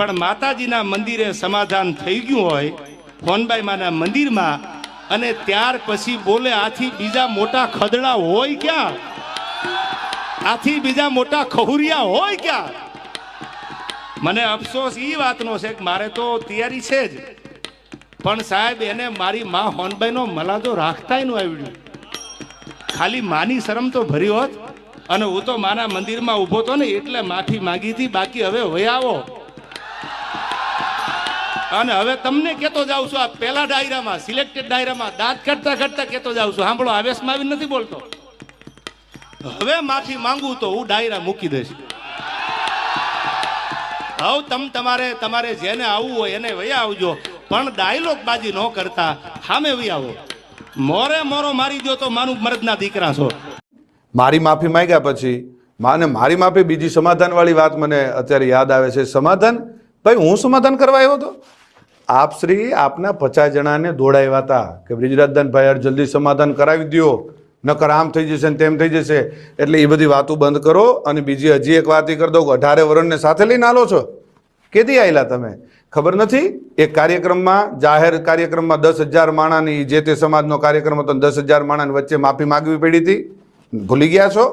પણ માતાજીના મંદિરે સમાધાન થઈ ગયું હોય ફોનબાઈ માના મંદિરમાં, અને ત્યાર પછી બોલે આથી બીજા મોટા ખદડા હોય ક્યાં, આથી બીજા મોટા ખહુરિયા હોય ક્યાં? મને અફસોસ એ વાતનો છે કે મારે તો તૈયારી છે જ, પણ સાહેબ એને મારી માં હોનબાઈનો મલાજો રાખતાય ન આવડ્યું. ખાલી માની શરમ તો ભરી હોત, અને હું તો માના મંદિરમાં ઊભો તો ને એટલે માફી માંગી હતી. બાકી હવે વહી આવો. અને હવે તમને કહેતો જાઉં છું, આ પહેલા ડાયરામાં સિલેક્ટેડ ડાયરામાં દાંત કાઢતા કાઢતા કહેતો જાઉં છું, સાંભળો, આવેશમાં આવી નથી બોલતો. હવે માફી માંગુ તો હું ડાયરા મૂકી દઈશ. હવે તમારે જેને આવવું હોય એને વયા આવજો, પણ ડાયલોગ બાજી ન કરતા સામે વહી આવો. મોરો મારી દો તો માનું મરદના દીકરા છો. મારી માફી માંગ્યા પછી માને મારી માફી, બીજી સમાધાન વાળી વાત મને અત્યારે યાદ આવે છે. સમાધાન ભાઈ હું સમાધાન કરવા આવ્યો હતો. આપ શ્રી આપના 50 જણાને દોડાવ્યા હતા કે બ્રિજરાજદાન ભાઈ યાર જલ્દી સમાધાન કરાવી દો, નકર આમ થઈ જશે ને તેમ થઈ જશે. એટલે એ બધી વાતો બંધ કરો. અને બીજી હજી એક વાત કરી દઉં, 18 વર્ષને સાથે લઈને આલો છો. કેદી આવેલા તમે ખબર નથી? એક કાર્યક્રમમાં, જાહેર કાર્યક્રમમાં 10,000 માણાની, જે તે સમાજનો કાર્યક્રમ હતો, 10,000 માણાની વચ્ચે માફી માગવી પડી હતી. ભૂલી ગયા છો?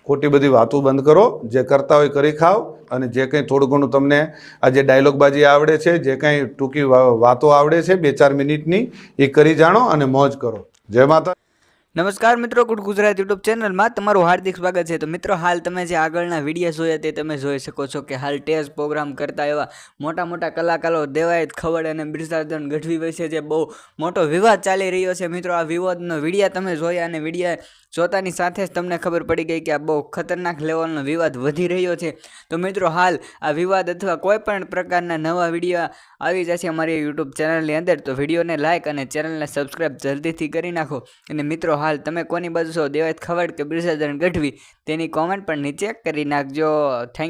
ખોટી બધી વાતો બંધ કરો. જે કરતા હોય કરી ખાઓ. અને જે કંઈ થોડું ઘણું તમને આ જે ડાયલોગબાજી આવડે છે, જે કંઈ ટૂંકી વાતો આવડે છે 2-4 મિનિટની, એ કરી જાણો અને મોજ કરો. જય માતા. નમસ્કાર મિત્રો, ગુડ ગુજરાત યુટ્યુબ ચેનલમાં તમારું હાર્દિક સ્વાગત છે. તો મિત્રો, હાલ તમે જે આગળના વિડીયો જોયા તે તમે જોઈ શકો છો કે હાલ સ્ટેજ પ્રોગ્રામ કરતા એવા મોટા મોટા કલાકારો દેવાયત ખવડ અને બ્રિજરાજદાન ગઢવી વચ્ચે જે બહુ મોટો વિવાદ ચાલી રહ્યો છે. મિત્રો, આ વિવાદનો વિડીયો તમે જોયા, અને વિડીયો જોતાની સાથે જ તમને ખબર પડી ગઈ કે આ બહુ ખતરનાક લેવલનો વિવાદ વધી રહ્યો છે. તો મિત્રો, હાલ આ વિવાદ અથવા કોઈ પણ પ્રકારના નવા વિડીયો આવી જશે અમારી યુટ્યુબ ચેનલની અંદર. તો વિડીયોને લાઇક અને ચેનલને સબસ્ક્રાઈબ જલ્દીથી કરી નાખો. અને મિત્રો, હાલ તમે કોની બાજુ છો, દેવાયત ખવડ કે બ્રિજરાજદાન ગઢવી, તેની કોમેન્ટ પણ નીચે કરી નાખજો. થેન્ક